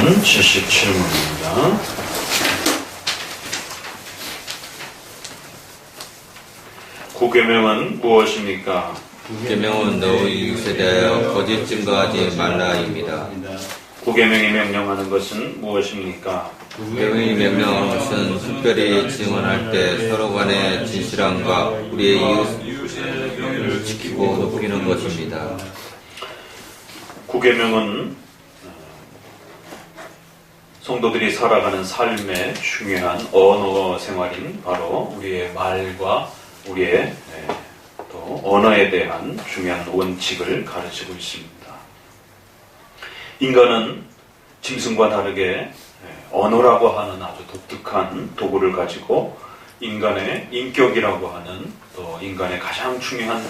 77문입니다. 구계명은 무엇입니까? 계명은 너희 이웃에 대하여 거짓 증거하지 말라입니다. 구계명이 명령하는 것은 무엇입니까? 계명이 명령하는 것은 특별히 증언할 때 서로 간의 진실함과 우리의 이웃의 명예를 지키고 높이는 것입니다. 구계명은 성도들이 살아가는 삶의 중요한 언어 생활인 바로 우리의 말과 우리의 또 언어에 대한 중요한 원칙을 가르치고 있습니다. 인간은 짐승과 다르게 언어라고 하는 아주 독특한 도구를 가지고 인간의 인격이라고 하는 또 인간의 가장 중요한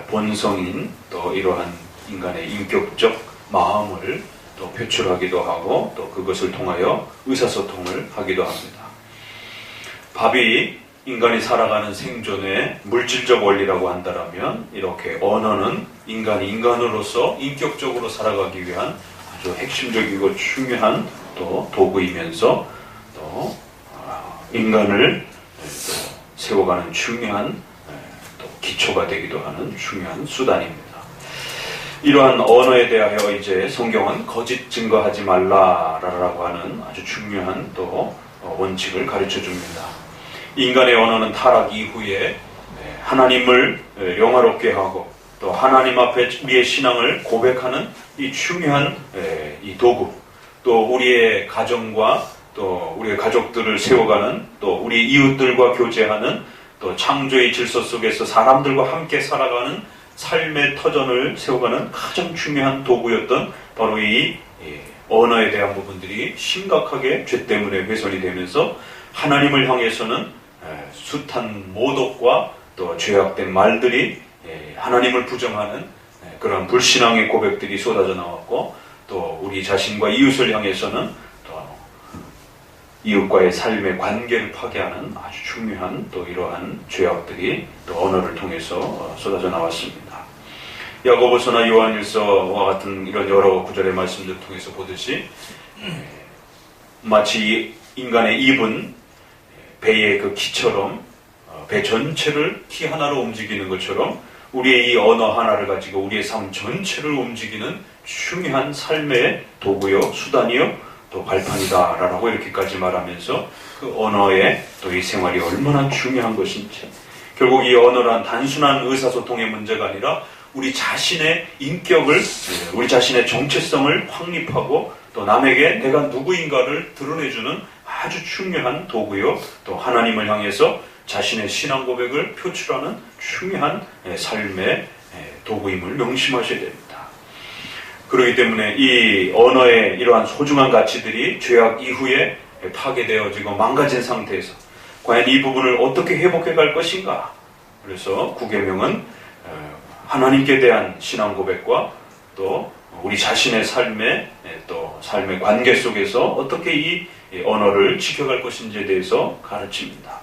본성인 또 이러한 인간의 인격적 마음을 또 표출하기도 하고 또 그것을 통하여 의사소통을 하기도 합니다. 밥이 인간이 살아가는 생존의 물질적 원리라고 한다면 이렇게 언어는 인간이 인간으로서 인격적으로 살아가기 위한 아주 핵심적이고 중요한 또 도구이면서 또 인간을 또 세워가는 중요한 또 기초가 되기도 하는 중요한 수단입니다. 이러한 언어에 대하여 이제 성경은 거짓 증거하지 말라라고 하는 아주 중요한 또 원칙을 가르쳐 줍니다. 인간의 언어는 타락 이후에 하나님을 영화롭게 하고 또 하나님 앞에 우리의 신앙을 고백하는 이 중요한 이 도구, 또 우리의 가정과 또 우리의 가족들을 세워가는 또 우리 이웃들과 교제하는 또 창조의 질서 속에서 사람들과 함께 살아가는 삶의 터전을 세워가는 가장 중요한 도구였던 바로 이 언어에 대한 부분들이 심각하게 죄 때문에 훼손이 되면서 하나님을 향해서는 숱한 모독과 또 죄악된 말들이 하나님을 부정하는 그런 불신앙의 고백들이 쏟아져 나왔고 또 우리 자신과 이웃을 향해서는 또 이웃과의 삶의 관계를 파괴하는 아주 중요한 또 이러한 죄악들이 또 언어를 통해서 쏟아져 나왔습니다. 야고보서나 요한일서와 같은 이런 여러 구절의 말씀들을 통해서 보듯이 마치 인간의 입은 배의 그 키처럼 배 전체를 키 하나로 움직이는 것처럼 우리의 이 언어 하나를 가지고 우리의 삶 전체를 움직이는 중요한 삶의 도구요, 수단이요, 또 발판이다라고 이렇게까지 말하면서 그 언어의 또 이 생활이 얼마나 중요한 것인지, 결국 이 언어란 단순한 의사소통의 문제가 아니라 우리 자신의 인격을, 우리 자신의 정체성을 확립하고 또 남에게 내가 누구인가를 드러내주는 아주 중요한 도구요, 또 하나님을 향해서 자신의 신앙 고백을 표출하는 중요한 삶의 도구임을 명심하셔야 됩니다. 그렇기 때문에 이 언어의 이러한 소중한 가치들이 죄악 이후에 파괴되어지고 망가진 상태에서 과연 이 부분을 어떻게 회복해 갈 것인가? 그래서 구계명은 하나님께 대한 신앙 고백과 또 우리 자신의 삶의 또 삶의 관계 속에서 어떻게 이 언어를 지켜갈 것인지에 대해서 가르칩니다.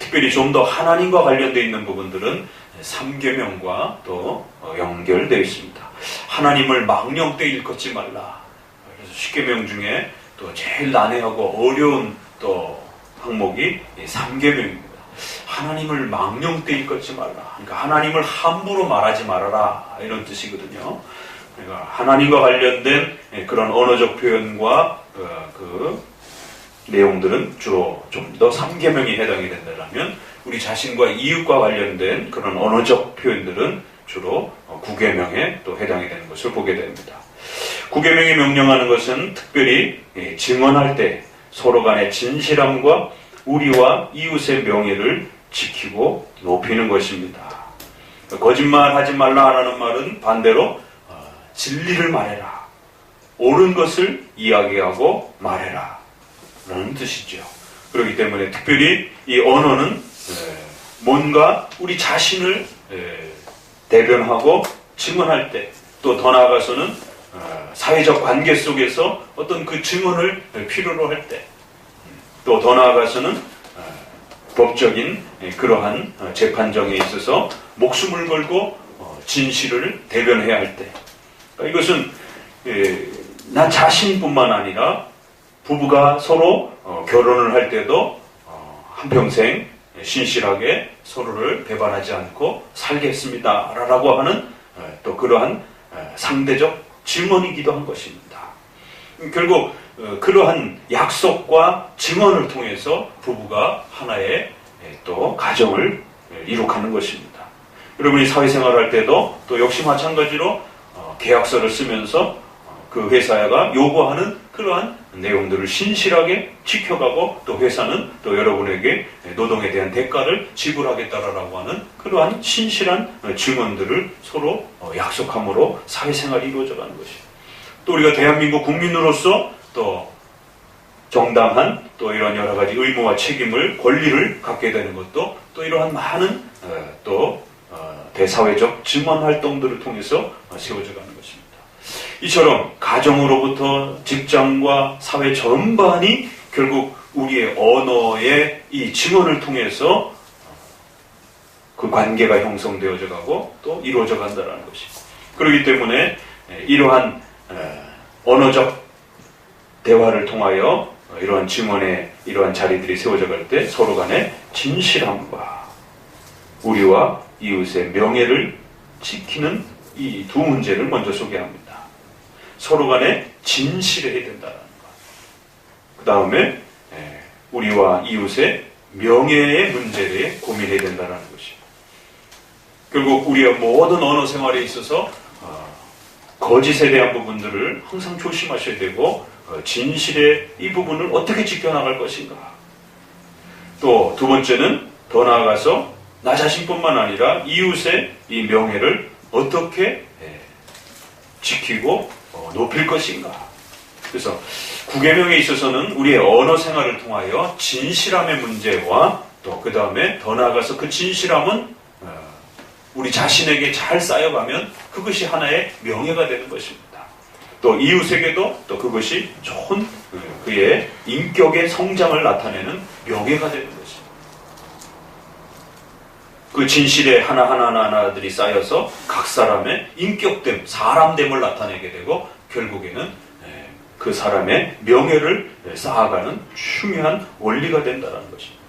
특별히 좀 더 하나님과 관련되어 있는 부분들은 3계명과 또 연결되어 있습니다. 하나님을 망령 때 일컫지 말라. 그래서 10계명 중에 또 제일 난해하고 어려운 또 항목이 3계명입니다. 하나님을 망령 때 일컫지 말라. 그러니까 하나님을 함부로 말하지 말아라, 이런 뜻이거든요. 그러니까 하나님과 관련된 그런 언어적 표현과 그 내용들은 주로 좀 더 3계명이 해당이 된다면 우리 자신과 이웃과 관련된 그런 언어적 표현들은 주로 9계명에 또 해당이 되는 것을 보게 됩니다. 9계명이 명령하는 것은 특별히 증언할 때 서로 간의 진실함과 우리와 이웃의 명예를 지키고 높이는 것입니다. 거짓말하지 말라라는 말은 반대로 진리를 말해라, 옳은 것을 이야기하고 말해라 라는 뜻이죠. 그렇기 때문에 특별히 이 언어는 뭔가 우리 자신을 대변하고 증언할 때, 또 더 나아가서는 사회적 관계 속에서 어떤 그 증언을 필요로 할 때, 또 더 나아가서는 법적인 그러한 재판정에 있어서 목숨을 걸고 진실을 대변해야 할 때, 이것은 나 자신뿐만 아니라 부부가 서로 결혼을 할 때도 한평생 신실하게 서로를 배반하지 않고 살겠습니다 라고 하는 또 그러한 상대적 증언이기도 한 것입니다. 결국 그러한 약속과 증언을 통해서 부부가 하나의 또 가정을 이룩하는 것입니다. 여러분이 사회생활을 할 때도 또 역시 마찬가지로 계약서를 쓰면서 그 회사가 요구하는 그러한 내용들을 신실하게 지켜가고 또 회사는 또 여러분에게 노동에 대한 대가를 지불하겠다라고 하는 그러한 신실한 증언들을 서로 약속함으로 사회생활이 이루어져가는 것입니다. 또 우리가 대한민국 국민으로서 또 정당한 또 이런 여러 가지 의무와 책임을 권리를 갖게 되는 것도 또 이러한 많은 또 대사회적 증언 활동들을 통해서 세워져 가는 것입니다. 이처럼 가정으로부터 직장과 사회 전반이 결국 우리의 언어의 이 증언을 통해서 그 관계가 형성되어져 가고 또 이루어져 간다는 것입니다. 그렇기 때문에 이러한 언어적 대화를 통하여 이러한 증언의 이러한 자리들이 세워져 갈 때 서로 간의 진실함과 우리와 이웃의 명예를 지키는 이 두 문제를 먼저 소개합니다. 서로 간에 진실해야 된다는 것. 그 다음에 우리와 이웃의 명예의 문제에 고민해야 된다는 것입니다. 결국 우리의 모든 언어 생활에 있어서 거짓에 대한 부분들을 항상 조심하셔야 되고 진실의 이 부분을 어떻게 지켜나갈 것인가. 또 두 번째는 더 나아가서 나 자신뿐만 아니라 이웃의 이 명예를 어떻게 지키고 높일 것인가. 그래서 구계명에 있어서는 우리의 언어 생활을 통하여 진실함의 문제와 또 그 다음에 더 나아가서 그 진실함은 우리 자신에게 잘 쌓여가면 그것이 하나의 명예가 되는 것입니다. 또 이웃에게도 또 그것이 좋은 그의 인격의 성장을 나타내는 명예가 되는 것입니다. 그 진실의 하나들이 쌓여서 각 사람의 인격됨, 사람됨을 나타내게 되고 결국에는 그 사람의 명예를 쌓아가는 중요한 원리가 된다는 것입니다.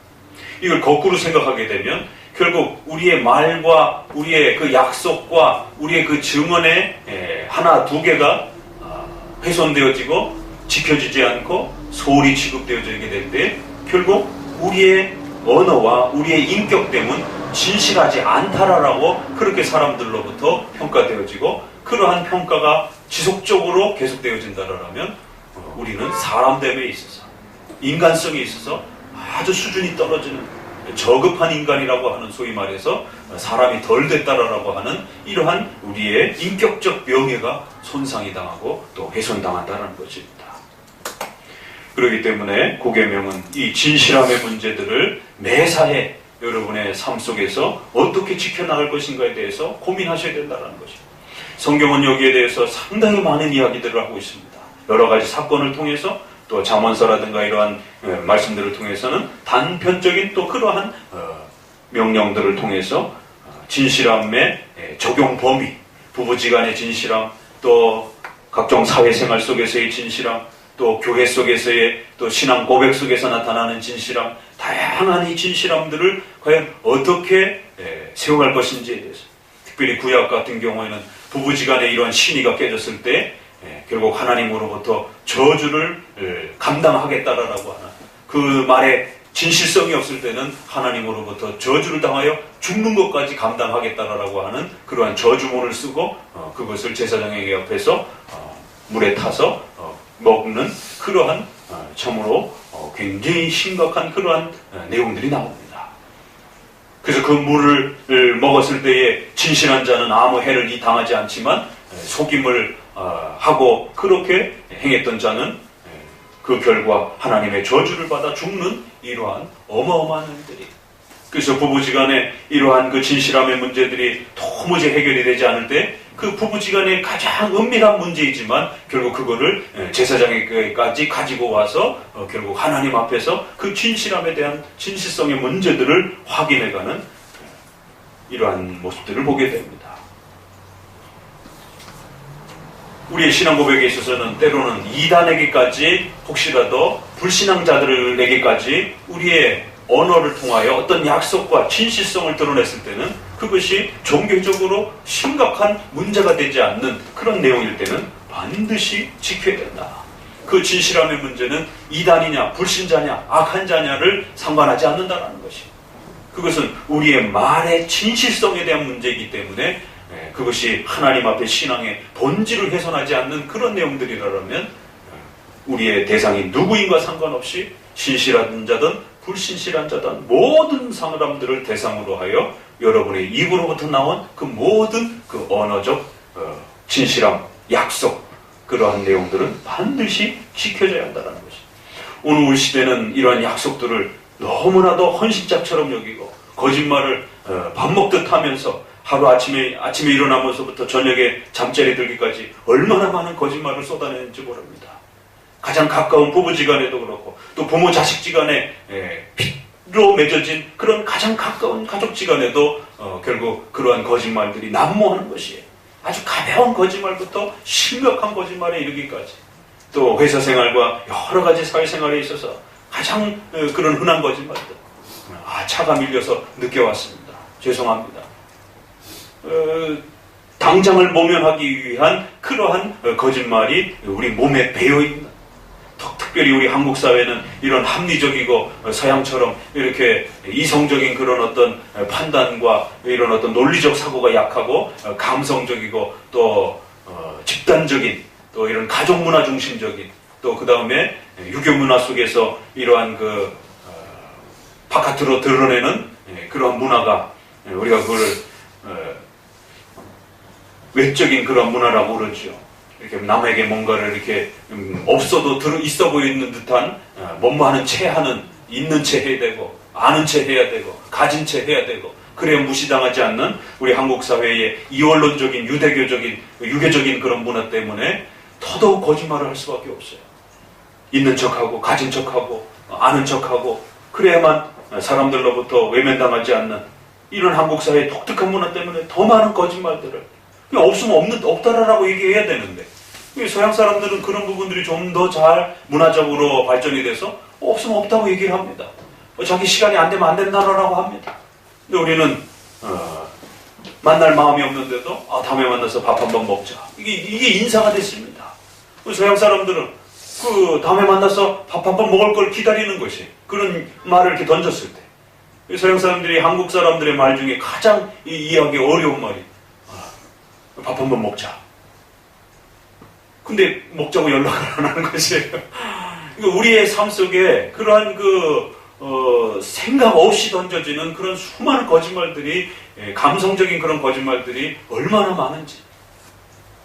이걸 거꾸로 생각하게 되면 결국 우리의 말과 우리의 그 약속과 우리의 그 증언의 하나 두 개가 훼손되어지고 지켜지지 않고 소홀히 취급되어지게 될 때 결국 우리의 언어와 우리의 인격됨은 진실하지 않다라고 그렇게 사람들로부터 평가되어지고 그러한 평가가 지속적으로 계속되어진다라면 우리는 사람됨에 있어서 인간성에 있어서 아주 수준이 떨어지는 저급한 인간이라고 하는 소위 말해서 사람이 덜 됐다라고 하는 이러한 우리의 인격적 명예가 손상이 당하고 또 훼손당한다는 것입니다. 그렇기 때문에 구계명은 이 진실함의 문제들을 매사에 여러분의 삶 속에서 어떻게 지켜나갈 것인가에 대해서 고민하셔야 된다는 것입니다. 성경은 여기에 대해서 상당히 많은 이야기들을 하고 있습니다. 여러 가지 사건을 통해서 또 잠언서라든가 이러한 말씀들을 통해서는 단편적인 또 그러한 명령들을 통해서 진실함의 적용 범위, 부부지간의 진실함, 또 각종 사회생활 속에서의 진실함, 또 교회 속에서의 또 신앙 고백 속에서 나타나는 진실함, 다양한 이 진실함들을 과연 어떻게 세워갈 것인지에 대해서 특별히 구약 같은 경우에는 부부지간에 이러한 신의가 깨졌을 때 결국 하나님으로부터 저주를 감당하겠다라고 하는 그 말에 진실성이 없을 때는 하나님으로부터 저주를 당하여 죽는 것까지 감당하겠다라고 하는 그러한 저주문을 쓰고 그것을 제사장에게 옆에서 물에 타서 먹는 그러한 참으로 굉장히 심각한 그러한 내용들이 나옵니다. 그래서 그 물을 먹었을 때에 진실한 자는 아무 해를 당하지 않지만 속임을 하고 그렇게 행했던 자는 그 결과 하나님의 저주를 받아 죽는 이러한 어마어마한 일들이. 그래서 부부지간에 이러한 그 진실함의 문제들이 도무지 해결이 되지 않을 때 그 부부지간의 가장 은밀한 문제이지만 결국 그거를 제사장에게까지 가지고 와서 결국 하나님 앞에서 그 진실함에 대한 진실성의 문제들을 확인해가는 이러한 모습들을 보게 됩니다. 우리의 신앙 고백에 있어서는 때로는 이단에게까지, 혹시라도 불신앙자들에게까지 우리의 언어를 통하여 어떤 약속과 진실성을 드러냈을 때는 그것이 종교적으로 심각한 문제가 되지 않는 그런 내용일 때는 반드시 지켜야 된다. 그 진실함의 문제는 이단이냐 불신자냐 악한 자냐를 상관하지 않는다는 것이, 그것은 우리의 말의 진실성에 대한 문제이기 때문에 그것이 하나님 앞에 신앙의 본질을 훼손하지 않는 그런 내용들이라면 우리의 대상이 누구인가 상관없이 신실한 자든 불신실한 자든 모든 사람들을 대상으로 하여 여러분의 입으로부터 나온 그 모든 그 언어적 진실함, 약속, 그러한 내용들은 반드시 지켜져야 한다는 것이. 오늘 우리 시대는 이러한 약속들을 너무나도 헌신짝처럼 여기고 거짓말을 밥 먹듯 하면서 하루 아침에 일어나면서부터 저녁에 잠자리 들기까지 얼마나 많은 거짓말을 쏟아내는지 모릅니다. 가장 가까운 부부지간에도 그렇고 또 부모 자식지간에 피로 맺어진 그런 가장 가까운 가족지간에도 결국 그러한 거짓말들이 난무하는 것이에요. 아주 가벼운 거짓말부터 심각한 거짓말에 이르기까지, 또 회사 생활과 여러 가지 사회생활에 있어서 가장 그런 흔한 거짓말들. 차가 밀려서 늦게 왔습니다. 죄송합니다. 당장을 모면하기 위한 그러한 거짓말이 우리 몸에 배어있는, 특별히 우리 한국 사회는 이런 합리적이고 서양처럼 이렇게 이성적인 그런 어떤 판단과 이런 어떤 논리적 사고가 약하고 감성적이고 또 집단적인, 또 이런 가족 문화 중심적인, 또 그 다음에 유교 문화 속에서 이러한 그 바깥으로 드러내는 그러한 문화가, 우리가 그걸 외적인 그런 문화라고 그러죠. 이렇게 남에게 뭔가를 이렇게 없어도 있어 보이는 듯한 뭐뭐하는 채 하는, 있는 채 해야 되고 아는 채 해야 되고 가진 채 해야 되고, 그래야 무시당하지 않는 우리 한국 사회의 이원론적인 유대교적인 유교적인 그런 문화 때문에 더더욱 거짓말을 할 수밖에 없어요. 있는 척하고 가진 척하고 아는 척하고, 그래야만 사람들로부터 외면당하지 않는 이런 한국 사회의 독특한 문화 때문에 더 많은 거짓말들을, 없으면 없다라고 얘기해야 되는데, 서양 사람들은 그런 부분들이 좀 더 잘 문화적으로 발전이 돼서 없으면 없다고 얘기를 합니다. 자기 시간이 안 되면 안 된다라고 합니다. 근데 우리는 만날 마음이 없는데도 다음에 만나서 밥 한번 먹자, 이게 인사가 됐습니다. 서양 사람들은 그 다음에 만나서 밥 한번 먹을 걸 기다리는 것이, 그런 말을 이렇게 던졌을 때 서양 사람들이 한국 사람들의 말 중에 가장 이해하기 어려운 말이 밥 한번 먹자. 근데 먹자고 연락을 안 하는 것이에요. 우리의 삶 속에 그러한 생각 없이 던져지는 그런 수많은 거짓말들이, 감성적인 그런 거짓말들이 얼마나 많은지.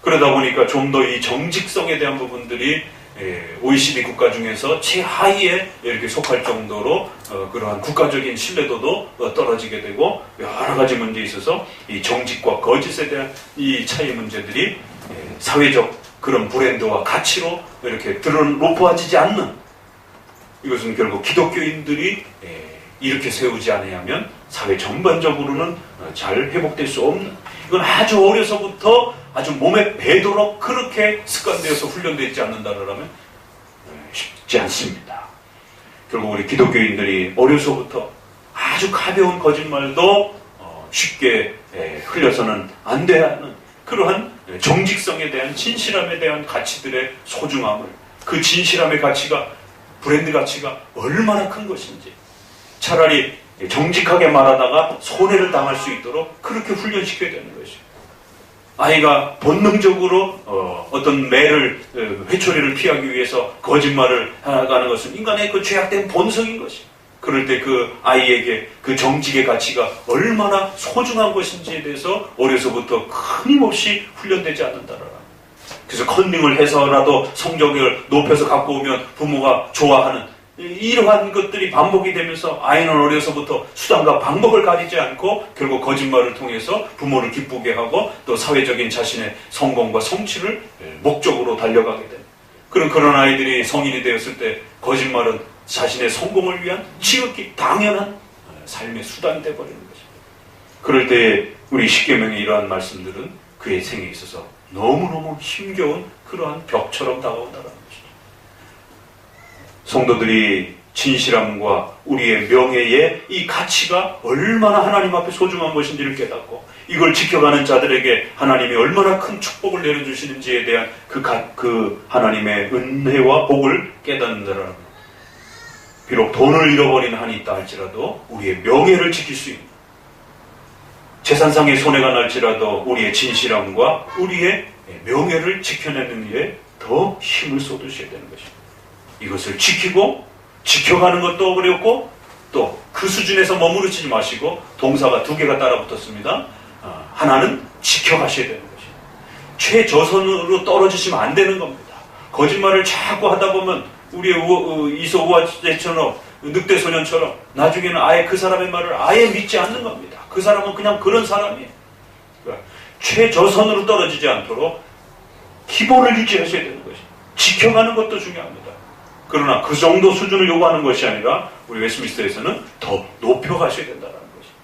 그러다 보니까 좀 더 이 정직성에 대한 부분들이 OECD 국가 중에서 최하위에 이렇게 속할 정도로 그러한 국가적인 신뢰도도 떨어지게 되고, 여러 가지 문제에 있어서 이 정직과 거짓에 대한 이 차이 문제들이 사회적 그런 브랜드와 가치로 이렇게 높아지지 않는, 이것은 결국 기독교인들이 이렇게 세우지 않으면 사회 전반적으로는 잘 회복될 수 없는, 이건 아주 어려서부터 아주 몸에 배도록 그렇게 습관되어서 훈련되지 않는다라면 쉽지 않습니다. 결국 우리 기독교인들이 어려서부터 아주 가벼운 거짓말도 쉽게 흘려서는 안 되는 그러한 정직성에 대한, 진실함에 대한 가치들의 소중함을, 그 진실함의 가치가, 브랜드 가치가 얼마나 큰 것인지, 차라리 정직하게 말하다가 손해를 당할 수 있도록 그렇게 훈련시켜야 되는 것이죠. 아이가 본능적으로 어떤 매를, 회초리를 피하기 위해서 거짓말을 하는 것은 인간의 그 죄악된 본성인 것이, 그럴 때 그 아이에게 그 정직의 가치가 얼마나 소중한 것인지에 대해서 어려서부터 끊임없이 훈련되지 않는다라. 그래서 컨닝을 해서라도 성적을 높여서 갖고 오면 부모가 좋아하는 이러한 것들이 반복이 되면서 아이는 어려서부터 수단과 방법을 가리지 않고 결국 거짓말을 통해서 부모를 기쁘게 하고 또 사회적인 자신의 성공과 성취를 목적으로 달려가게 됩니다. 그런 아이들이 성인이 되었을 때 거짓말은 자신의 성공을 위한 지극히 당연한 삶의 수단이 되어버리는 것입니다. 그럴 때 우리 십계명의 이러한 말씀들은 그의 생에 있어서 너무너무 힘겨운 그러한 벽처럼 다가온다는 것이죠. 성도들이 진실함과 우리의 명예의 이 가치가 얼마나 하나님 앞에 소중한 것인지를 깨닫고 이걸 지켜가는 자들에게 하나님이 얼마나 큰 축복을 내려주시는지에 대한 그 하나님의 은혜와 복을 깨닫는다라는 것. 비록 돈을 잃어버린 한이 있다 할지라도 우리의 명예를 지킬 수 있는, 재산상의 손해가 날지라도 우리의 진실함과 우리의 명예를 지켜내는 일에 더 힘을 쏟으셔야 되는 것입니다. 이것을 지키고 지켜가는 것도 어렵고 또 그 수준에서 머무르지 마시고 동사가 두 개가 따라 붙었습니다. 하나는 지켜가셔야 되는 것입니다. 최저선으로 떨어지시면 안 되는 겁니다. 거짓말을 자꾸 하다 보면 우리의 이소 우화제처럼 늑대소년처럼 나중에는 아예 그 사람의 말을 아예 믿지 않는 겁니다. 그 사람은 그냥 그런 사람이에요. 그러니까 최저선으로 떨어지지 않도록 기본을 유지하셔야 되는 것입니다. 지켜가는 것도 중요합니다. 그러나 그 정도 수준을 요구하는 것이 아니라 우리 웨스트민스터에서는 더 높여가셔야 된다는 것입니다.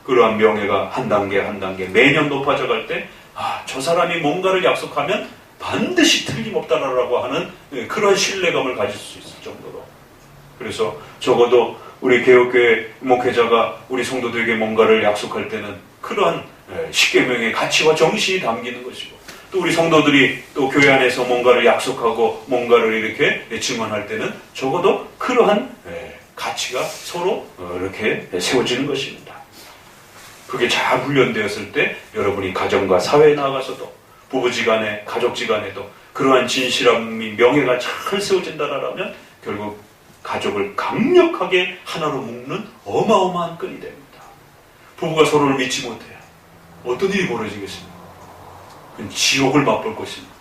그러한 명예가 한 단계 한 단계 매년 높아져 갈 때 저 사람이 뭔가를 약속하면 반드시 틀림없다라고 하는 그런 신뢰감을 가질 수 있을 정도로. 그래서 적어도 우리 개혁교회 목회자가 우리 성도들에게 뭔가를 약속할 때는 그러한 십계명의 가치와 정신이 담기는 것이고, 또 우리 성도들이 또 교회 안에서 뭔가를 약속하고 뭔가를 이렇게 증언할 때는 적어도 그러한 가치가 서로 이렇게 세워지는 것입니다. 그게 잘 훈련되었을 때 여러분이 가정과 사회에 나가서도 부부지간에 가족지간에도 그러한 진실함이 명예가 잘 세워진다라면 결국 가족을 강력하게 하나로 묶는 어마어마한 끈이 됩니다. 부부가 서로를 믿지 못해요. 어떤 일이 벌어지겠습니까? 그건 지옥을 맛볼 것입니다.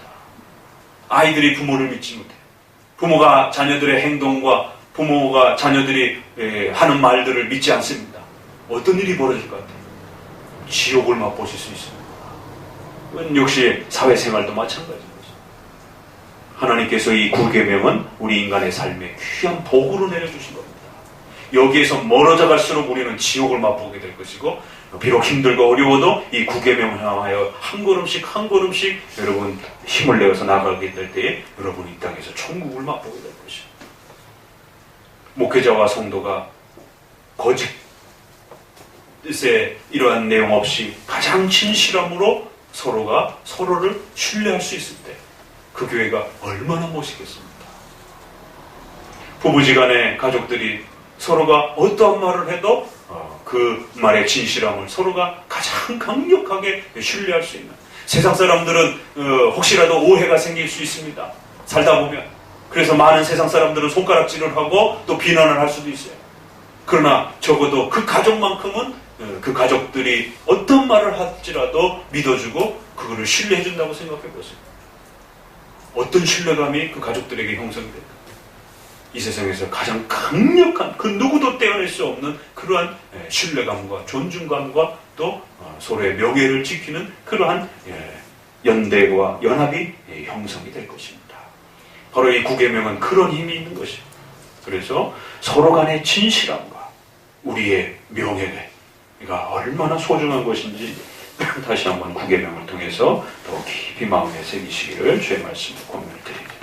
아이들이 부모를 믿지 못해요. 부모가 자녀들의 행동과 부모가 자녀들이 하는 말들을 믿지 않습니다. 어떤 일이 벌어질 것 같아요? 지옥을 맛보실 수 있습니다. 그건 역시 사회생활도 마찬가지입니다. 하나님께서 이 구계명은 우리 인간의 삶에 귀한 복으로 내려주신 겁니다. 여기에서 멀어져 갈수록 우리는 지옥을 맛보게 될 것이고, 비록 힘들고 어려워도 이 구계명을 향하여 한 걸음씩 한 걸음씩 여러분 힘을 내어서 나가게 될 때에 여러분 이 땅에서 천국을 맛보게 될 것입니다. 목회자와 성도가 거짓에 이러한 내용 없이 가장 진실함으로 서로가 서로를 신뢰할 수 있을 때 그 교회가 얼마나 멋있겠습니까? 부부지간에 가족들이 서로가 어떠한 말을 해도 그 말의 진실함을 서로가 가장 강력하게 신뢰할 수 있는, 세상 사람들은 혹시라도 오해가 생길 수 있습니다. 살다 보면. 그래서 많은 세상 사람들은 손가락질을 하고 또 비난을 할 수도 있어요. 그러나 적어도 그 가족만큼은 그 가족들이 어떤 말을 할지라도 믿어주고 그거를 신뢰해준다고 생각해 보세요. 어떤 신뢰감이 그 가족들에게 형성이 될까? 이 세상에서 가장 강력한, 그 누구도 떼어낼 수 없는 그러한 신뢰감과 존중감과 또 서로의 명예를 지키는 그러한 연대와 연합이 형성이 될 것입니다. 바로 이 구계명은 그런 힘이 있는 것입니다. 그래서 서로 간의 진실함과 우리의 명예가 얼마나 소중한 것인지 다시 한번 구계명을 통해서 더 깊이 마음에 새기시기를 주의 말씀으로 권면을 드립니다.